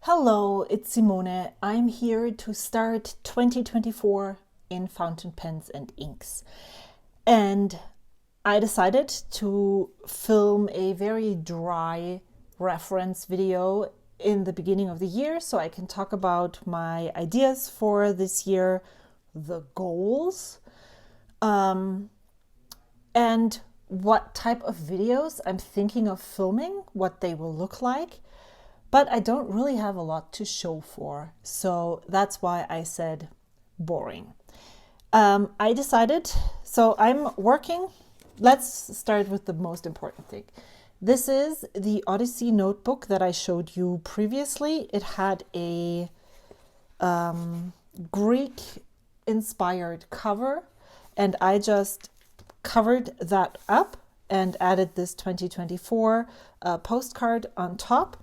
Hello, it's Simone. I'm here to start 2024 in fountain pens and inks. And I decided to film a very dry reference video in the beginning of the year so I can talk about my ideas for this year, the goals, and what type of videos I'm thinking of filming, what they will look like. But I don't really have a lot to show for, so that's why I said boring. I decided, so I'm working. Let's start with the most important thing. This is the Odyssey notebook that I showed you previously. It had a Greek-inspired cover, and I just covered that up and added this 2024 postcard on top.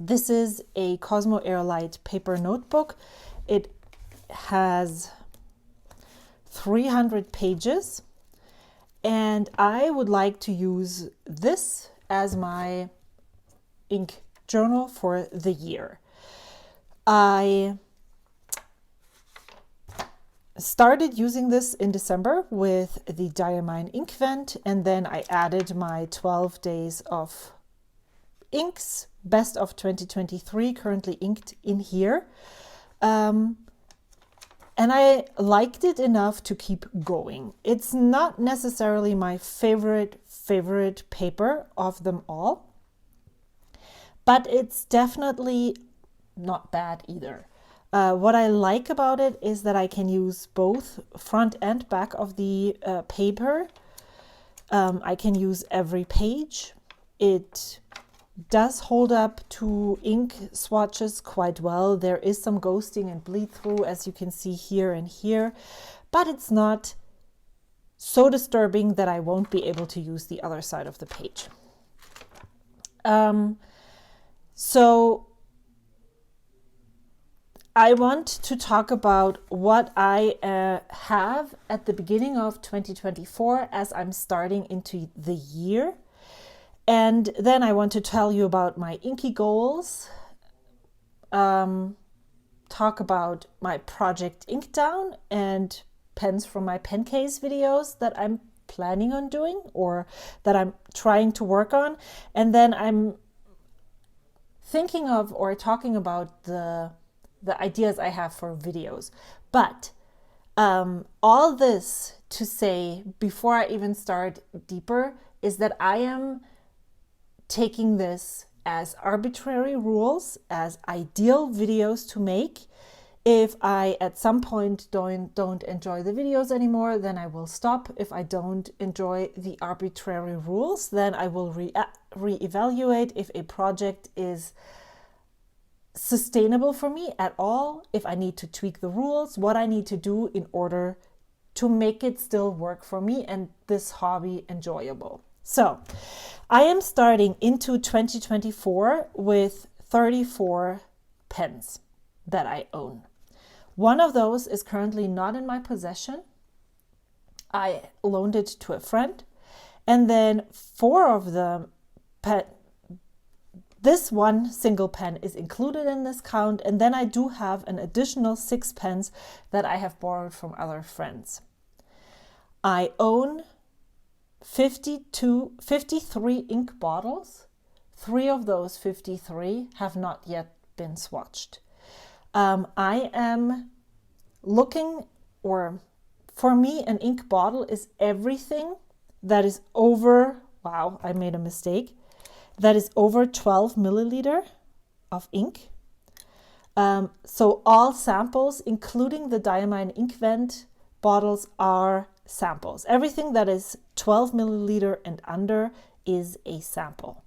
This is a Cosmo Airlight paper notebook. It has 300 pages, and I would like to use this as my ink journal for the year. I started using this in December with the Diamine ink vent, and then I added my 12 days of inks, best of 2023, currently inked in here. And I liked it enough to keep going. It's not necessarily my favorite paper of them all, but it's definitely not bad either. What I like about it is that I can use both front and back of the paper. I can use every page. It does hold up to ink swatches quite well. There is some ghosting and bleed through, as you can see here and here, but it's not so disturbing that I won't be able to use the other side of the page. So I want to talk about what I have at the beginning of 2024 as I'm starting into the year. And then I want to tell you about my inky goals, talk about my Project Inkdown and pens from my pen case videos that I'm planning on doing or that I'm trying to work on. And then I'm thinking of or talking about the ideas I have for videos. But all this to say, before I even start deeper, is that I am taking this as arbitrary rules, as ideal videos to make. If I at some point don't enjoy the videos anymore, then I will stop. If I don't enjoy the arbitrary rules, then I will reevaluate if a project is sustainable for me at all, if I need to tweak the rules, what I need to do in order to make it still work for me and this hobby enjoyable. So I am starting into 2024 with 34 pens that I own. One of those is currently not in my possession. I loaned it to a friend. And then 4 of them, this one single pen is included in this count. And then I do have an additional 6 pens that I have borrowed from other friends. I own 53 ink bottles. 3 of those 53 have not yet been swatched. I am looking, or for me, an ink bottle is everything that is over, wow, I made a mistake, that is over 12 milliliter of ink. So all samples, including the Diamine ink vent bottles, are samples. Everything that is 12 milliliter and under is a sample.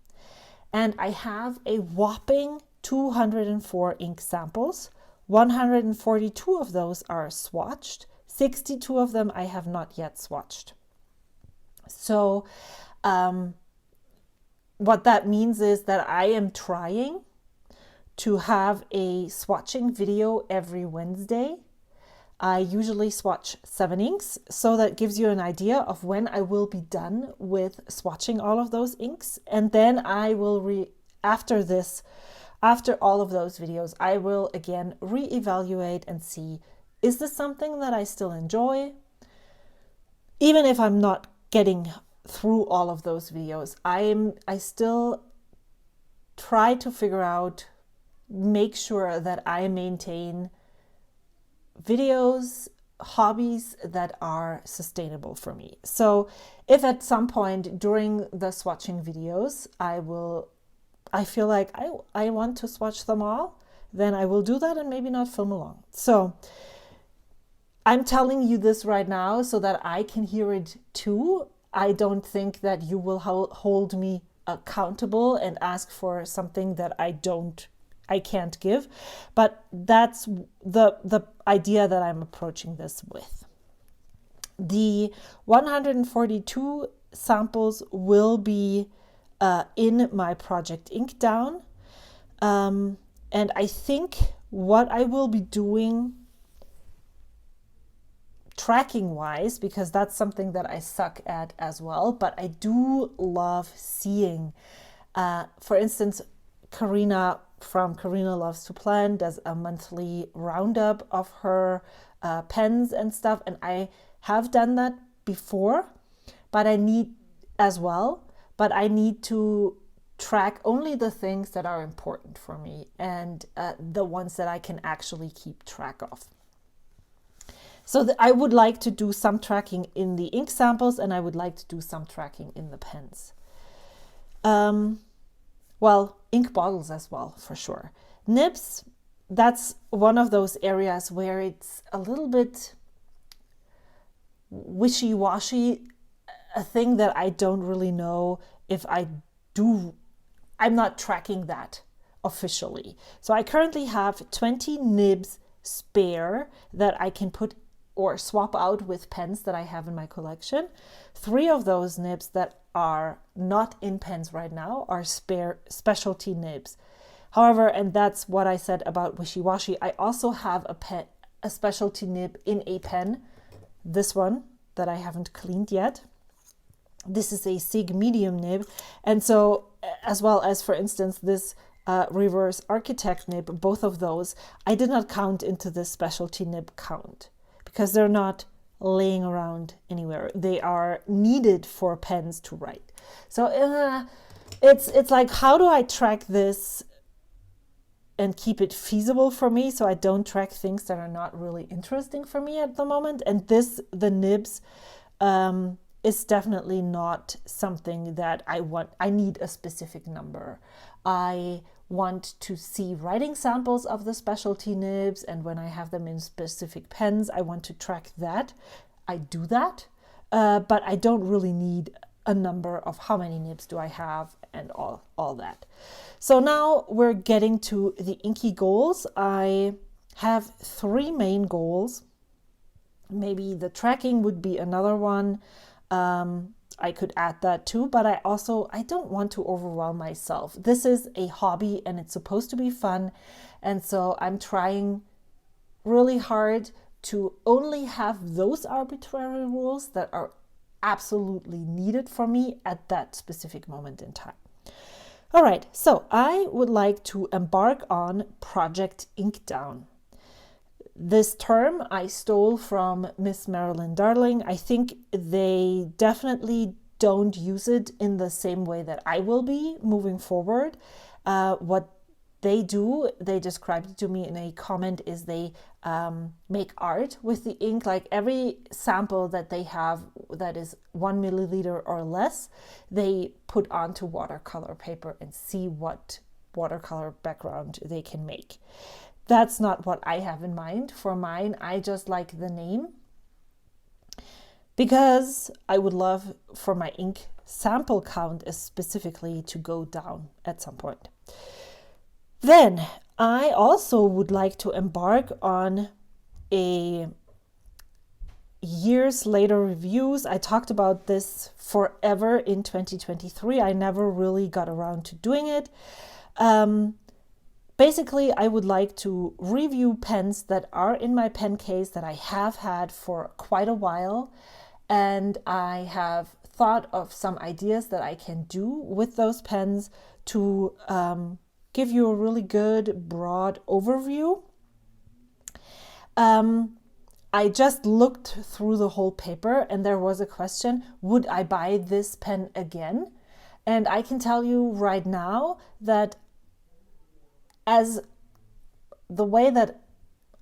And I have a whopping 204 ink samples. 142 of those are swatched. 62 of them I have not yet swatched. So what that means is that I am trying to have a swatching video every Wednesday. I usually swatch 7 inks, so that gives you an idea of when I will be done with swatching all of those inks. And then I will, after this, after all of those videos, I will again reevaluate and see, is this something that I still enjoy? Even if I'm not getting through all of those videos, I still try to figure out, make sure that I maintain videos, hobbies that are sustainable for me. So if at some point during the swatching videos, I feel like I want to swatch them all, then I will do that and maybe not film along. So I'm telling you this right now so that I can hear it too. I don't think that you will hold me accountable and ask for something that I can't give, but that's the idea that I'm approaching this with. The 142 samples will be in my Project Inkdown, and I think what I will be doing tracking wise, because that's something that I suck at as well, but I do love seeing, for instance, Karina from Karina Loves to Plan does a monthly roundup of her pens and stuff, and I have done that before, but I need to track only the things that are important for me and the ones that I can actually keep track of. So I would like to do some tracking in the ink samples, and I would like to do some tracking in the pens. Well, ink bottles as well, for sure. Nibs, that's one of those areas where it's a little bit wishy-washy, a thing that I don't really know if I'm not tracking that officially. So I currently have 20 nibs spare that I can put or swap out with pens that I have in my collection. 3 of those nibs that are not in pens right now are spare specialty nibs. However, and that's what I said about wishy-washy, I also have a specialty nib in a pen, this one that I haven't cleaned yet. This is a SIG medium nib, and so as well as, for instance, this reverse architect nib, both of those I did not count into this specialty nib count because they're not laying around anywhere. They are needed for pens to write. So it's like, how do I track this and keep it feasible for me so I don't track things that are not really interesting for me at the moment? And the nibs, is definitely not something that I want. I need a specific number. I want to see writing samples of the specialty nibs, and when I have them in specific pens, I want to track that. I do that, but I don't really need a number of how many nibs do I have and all that. So now we're getting to the inky goals. I have 3 main goals. Maybe the tracking would be another one. I could add that too, but I don't want to overwhelm myself. This is a hobby and it's supposed to be fun. And so I'm trying really hard to only have those arbitrary rules that are absolutely needed for me at that specific moment in time. All right, so I would like to embark on Project Inkdown. This term I stole from Miss Marilyn Darling. I think they definitely don't use it in the same way that I will be moving forward. What they do, they described it to me in a comment, is they make art with the ink. Like every sample that they have that is 1 milliliter or less, they put onto watercolor paper and see what watercolor background they can make. That's not what I have in mind for mine. I just like the name because I would love for my ink sample count specifically to go down at some point. Then I also would like to embark on a years later reviews. I talked about this forever in 2023. I never really got around to doing it. Basically, I would like to review pens that are in my pen case that I have had for quite a while. And I have thought of some ideas that I can do with those pens to give you a really good broad overview. I just looked through the whole paper and there was a question, would I buy this pen again? And I can tell you right now that as the way that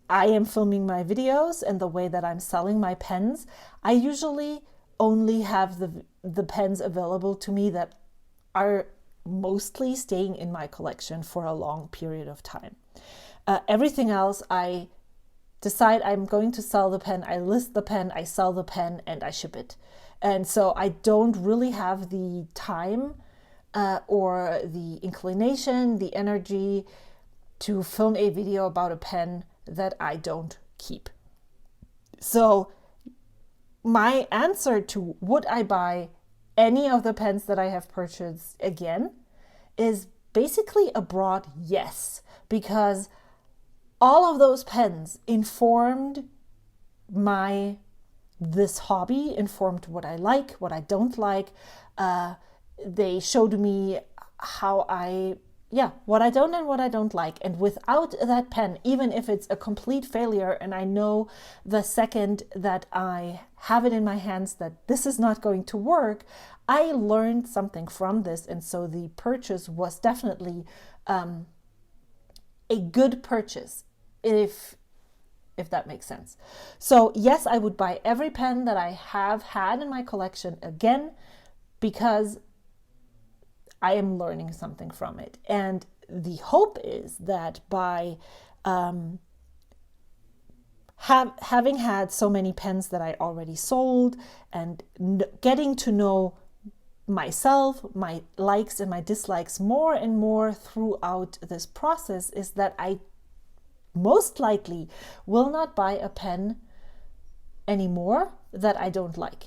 I am filming my videos and the way that I'm selling my pens, I usually only have the pens available to me that are mostly staying in my collection for a long period of time. Everything else, I decide I'm going to sell the pen, I list the pen, I sell the pen, and I ship it. And so I don't really have the time or the inclination, the energy to film a video about a pen that I don't keep. So my answer to would I buy any of the pens that I have purchased again is basically a broad yes, because all of those pens informed this hobby, informed what I like, what I don't like. They showed me what I don't and what I don't like. And without that pen, even if it's a complete failure, and I know the second that I have it in my hands that this is not going to work, I learned something from this. And so the purchase was definitely a good purchase, if that makes sense. So yes, I would buy every pen that I have had in my collection again, because I am learning something from it. And the hope is that by having had so many pens that I already sold and getting to know myself, my likes and my dislikes more and more throughout this process, is that I most likely will not buy a pen anymore that I don't like.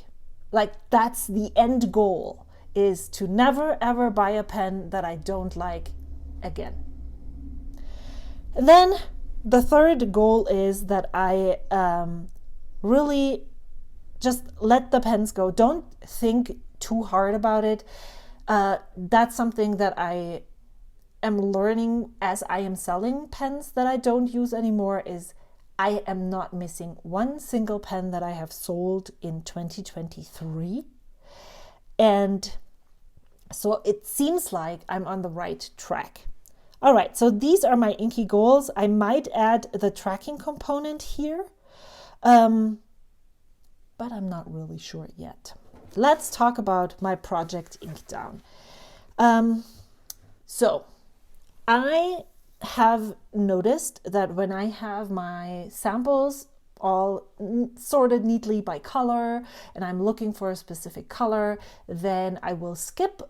Like, that's the end goal, is to never ever buy a pen that I don't like again. And then the third goal is that I really just let the pens go. Don't think too hard about it. That's something that I am learning as I am selling pens that I don't use anymore, is I am not missing one single pen that I have sold in 2023. And so it seems like I'm on the right track. All right, so these are my Inky goals. I might add the tracking component here, but I'm not really sure yet. Let's talk about my Project Inkdown. So I have noticed that when I have my samples all sorted neatly by color and I'm looking for a specific color, then I will skip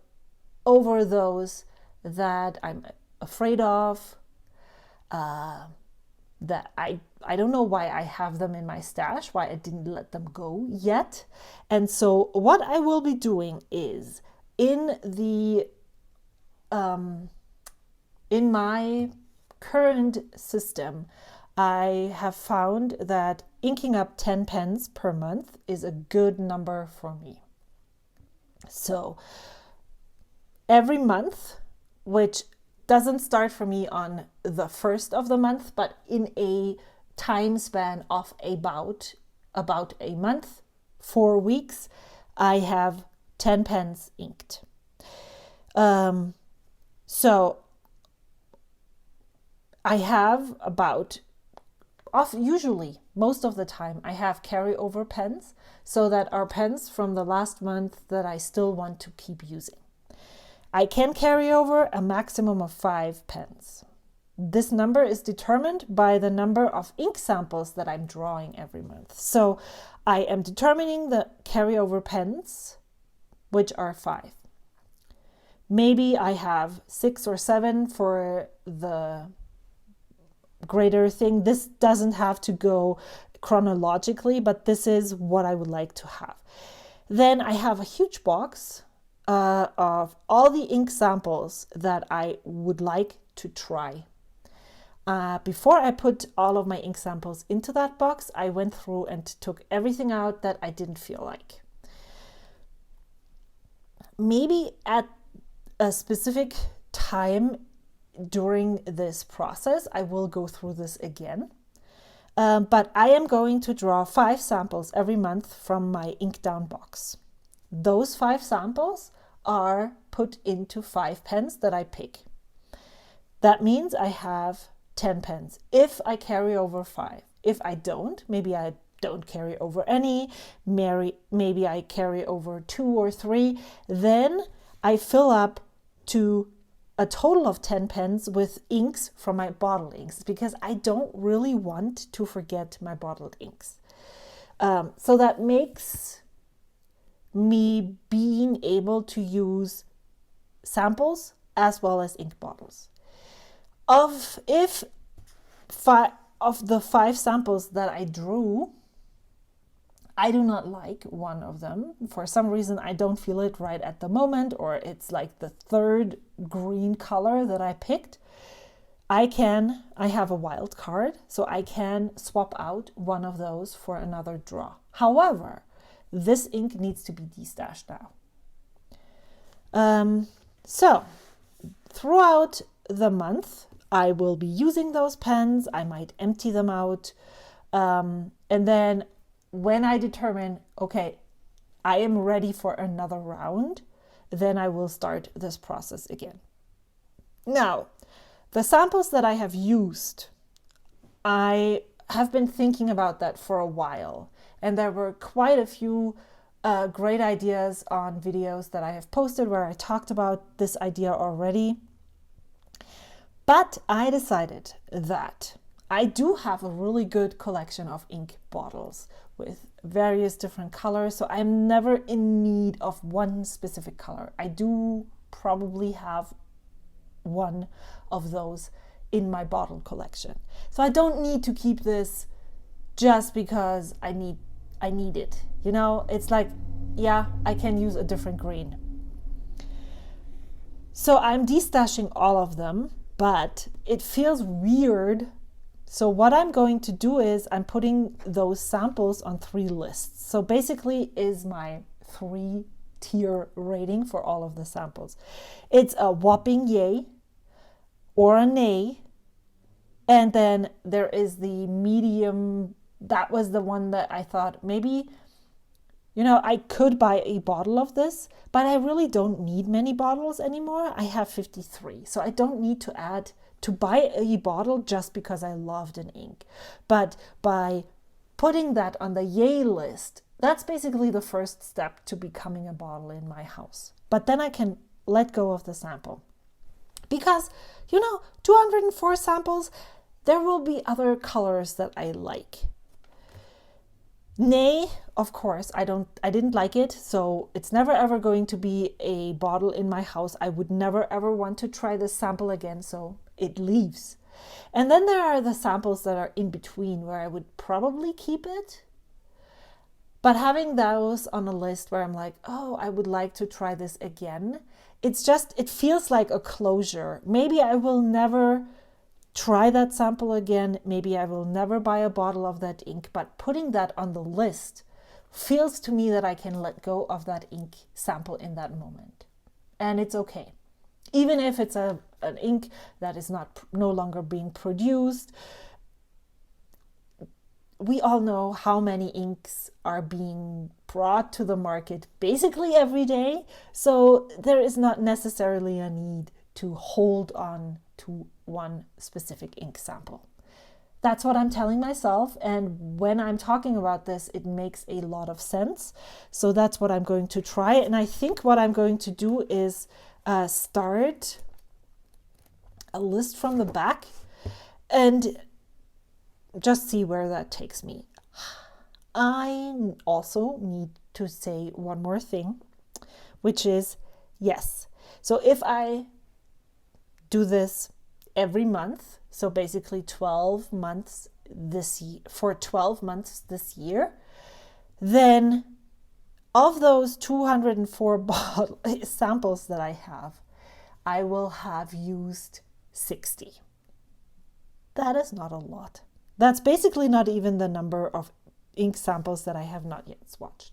over those that I'm afraid of, that I don't know why I have them in my stash, why I didn't let them go yet. And so what I will be doing is in my current system, I have found that inking up 10 pens per month is a good number for me. So every month, which doesn't start for me on the first of the month, but in a time span of about a month, 4 weeks, I have 10 pens inked. So I have usually, most of the time, I have carryover pens, so that are pens from the last month that I still want to keep using. I can carry over a maximum of 5 pens. This number is determined by the number of ink samples that I'm drawing every month. So I am determining the carryover pens, which are 5. Maybe I have 6 or 7 for the greater thing. This doesn't have to go chronologically, but this is what I would like to have. Then I have a huge box of all the ink samples that I would like to try. Before I put all of my ink samples into that box, I went through and took everything out that I didn't feel like. Maybe at a specific time during this process, I will go through this again. But I am going to draw 5 samples every month from my Inkdown box. Those 5 samples are put into 5 pens that I pick. That means I have 10 pens if I carry over 5. If I don't, maybe I don't carry over any, maybe I carry over 2 or 3, then I fill up to a total of 10 pens with inks from my bottle inks, because I don't really want to forget my bottled inks. So that makes me being able to use samples as well as ink bottles. Of the 5 samples that I drew, I do not like one of them. For some reason, I don't feel it right at the moment, or it's like the 3rd green color that I picked. I have a wild card, so I can swap out one of those for another draw. However, this ink needs to be destashed now. So throughout the month, I will be using those pens. I might empty them out. And then when I determine, okay, I am ready for another round, then I will start this process again. Now, the samples that I have used, I have been thinking about that for a while. And there were quite a few great ideas on videos that I have posted where I talked about this idea already. But I decided that I do have a really good collection of ink bottles with various different colors, so I'm never in need of one specific color. I do probably have one of those in my bottle collection. So I don't need to keep this just because I need it. You know, it's like, yeah, I can use a different green. So I'm destashing all of them, but it feels weird. So what I'm going to do is I'm putting those samples on 3 lists. So basically is my 3-tier rating for all of the samples. It's a whopping yay or a nay. And then there is the medium. That was the one that I thought maybe, you know, I could buy a bottle of this, but I really don't need many bottles anymore. I have 53, so I don't need to buy a bottle just because I loved an ink. But by putting that on the yay list, that's basically the first step to becoming a bottle in my house. But then I can let go of the sample. Because, you know, 204 samples, there will be other colors that I like. Nay, of course, I didn't like it, so it's never ever going to be a bottle in my house. I would never ever want to try this sample again, so it leaves. And then there are the samples that are in between where I would probably keep it. But having those on a list where I'm like, oh, I would like to try this again, it feels like a closure. Maybe I will never try that sample again. Maybe I will never buy a bottle of that ink, but putting that on the list feels to me that I can let go of that ink sample in that moment. And it's okay. Even if it's an ink that is no longer being produced. We all know how many inks are being brought to the market basically every day. So there is not necessarily a need to hold on to one specific ink sample. That's what I'm telling myself, and when I'm talking about this, it makes a lot of sense. So that's what I'm going to try, and I think what I'm going to do is start a list from the back and just see where that takes me. I also need to say one more thing, which is yes. So if I do this every month, so basically 12 months this year, for 12 months this year, then of those 204 samples that I have, I will have used 60. That is not a lot. That's basically not even the number of ink samples that I have not yet swatched.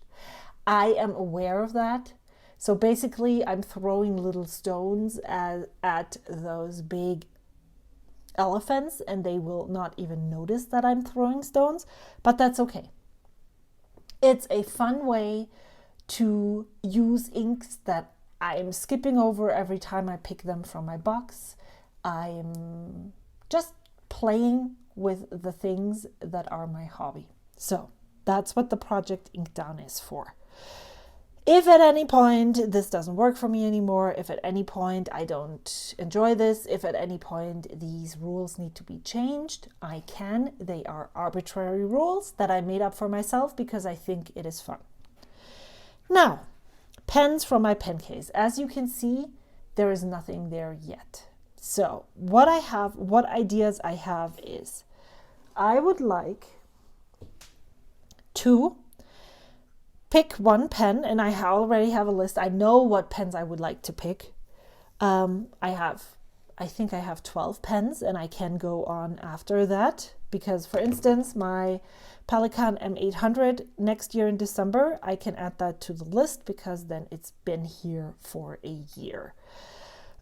I am aware of that. So basically I'm throwing little stones at those big elephants, and they will not even notice that I'm throwing stones, but that's okay. It's a fun way to use inks that I'm skipping over every time I pick them from my box. I'm just playing with the things that are my hobby. So that's what the Project Inkdown is for. If at any point this doesn't work for me anymore, if at any point I don't enjoy this, if at any point these rules need to be changed, I can. They are arbitrary rules that I made up for myself because I think it is fun. Now, pens from my pen case. As you can see, there is nothing there yet. So what ideas I have is, I would like to pick one pen, and I already have a list. I know what pens I would like to pick. I think I have 12 pens, and I can go on after that because, for instance, my Pelikan M800 next year in December, I can add that to the list because then it's been here for a year.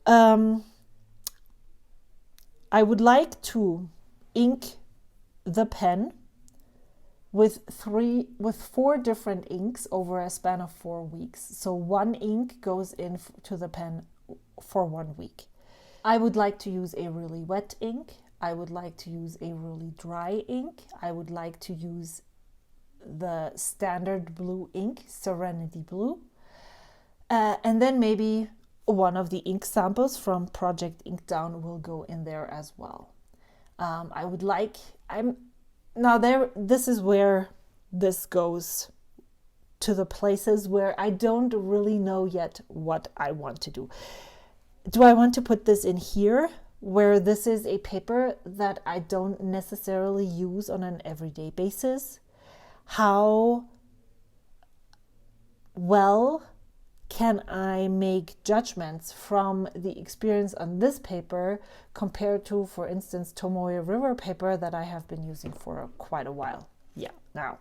I would like to ink the pen with 4 different inks over a span of 4 weeks. So one ink goes into the pen for 1 week. I would like to use a really wet ink. I would like to use a really dry ink. I would like to use the standard blue ink, Serenity Blue. And then maybe one of the ink samples from Project Inkdown will go in there as well. This is where this goes to the places where I don't really know yet what I want to do. Do I want to put this in here, where this is a paper that I don't necessarily use on an everyday basis? How well can I make judgments from the experience on this paper compared to, for instance, Tomoe River paper that I have been using for quite a while? Yeah, now,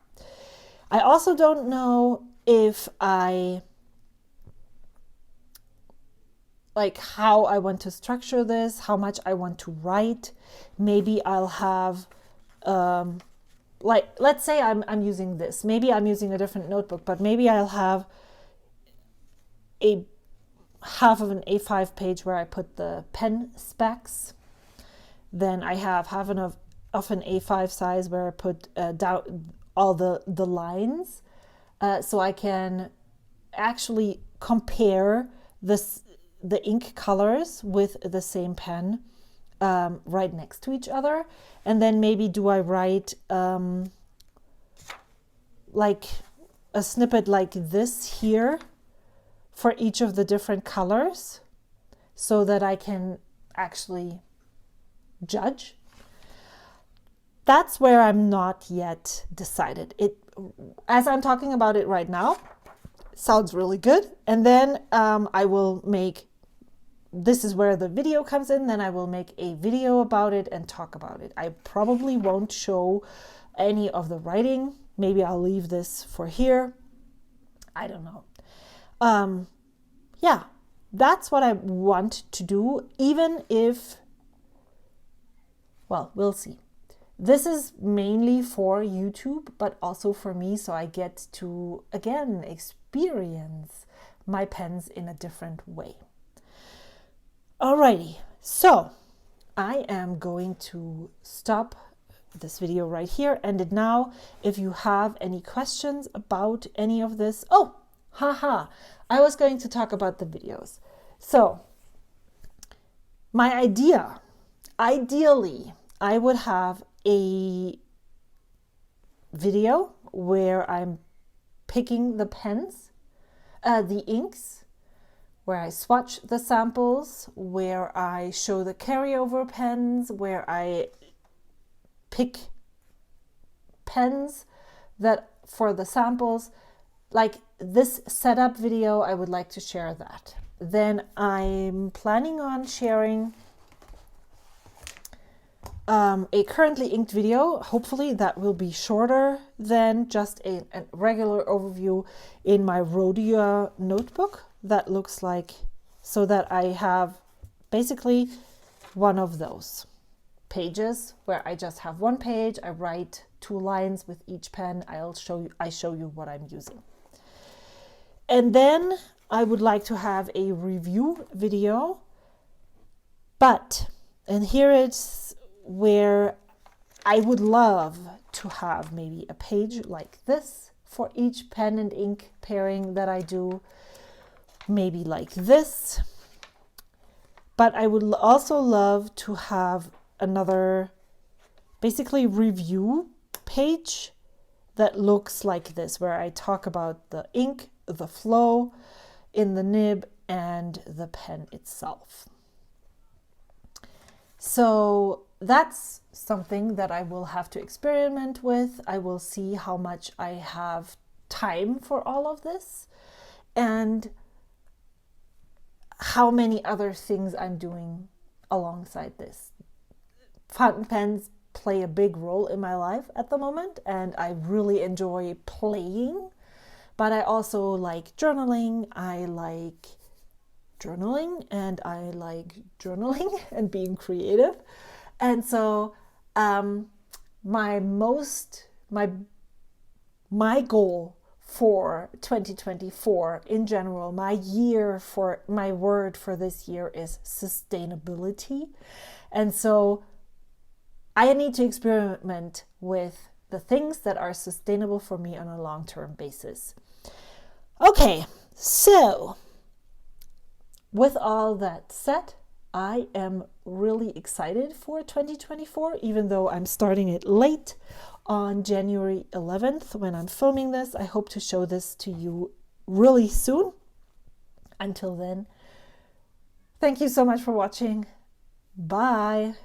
I also don't know if how I want to structure this, how much I want to write. Maybe I'll have, let's say I'm using this. Maybe I'm using a different notebook, but maybe I'll have a half of an A5 page where I put the pen specs. Then I have half of an A5 size where I put down all the lines, so I can actually compare the ink colors with the same pen right next to each other. And then maybe do I write like a snippet like this here for each of the different colors so that I can actually judge. That's where I'm not yet decided. As I'm talking about it right now, sounds really good. And then I will make, this is where the video comes in, then I will make a video about it and talk about it. I probably won't show any of the writing. Maybe I'll leave this for here. I don't know. Yeah, that's what I want to do, even if, well, we'll see. This is mainly for YouTube, but also for me, so I get to, again, experience my pens in a different way. Alrighty, so I am going to stop this video right here, end it now. If you have any questions about any of this, I was going to talk about the videos. So my idea, ideally, I would have a video where I'm picking the pens, the inks, where I swatch the samples, where I show the carryover pens, where I pick pens that for the samples. Like this setup video, I would like to share that. Then I'm planning on sharing a currently inked video. Hopefully that will be shorter than just a regular overview in my Rhodia notebook that looks like, so that I have basically one of those pages where I just have one page. I write 2 lines with each pen. I show you what I'm using. And then I would like to have a review video, and here it's where I would love to have maybe a page like this for each pen and ink pairing that I do, maybe like this. But I would also love to have another basically review page that looks like this, where I talk about the ink, the flow in the nib, and the pen itself. So that's something that I will have to experiment with. I will see how much I have time for all of this and how many other things I'm doing alongside this. Fountain pens play a big role in my life at the moment, and I really enjoy playing, but I also like journaling. I like journaling and I like journaling and being creative. And so my goal for 2024 in general, my word for this year is sustainability. And so I need to experiment with the things that are sustainable for me on a long-term basis. Okay, so with all that said, I am really excited for 2024, even though I'm starting it late on January 11th when I'm filming this. I hope to show this to you really soon. Until then, thank you so much for watching. Bye.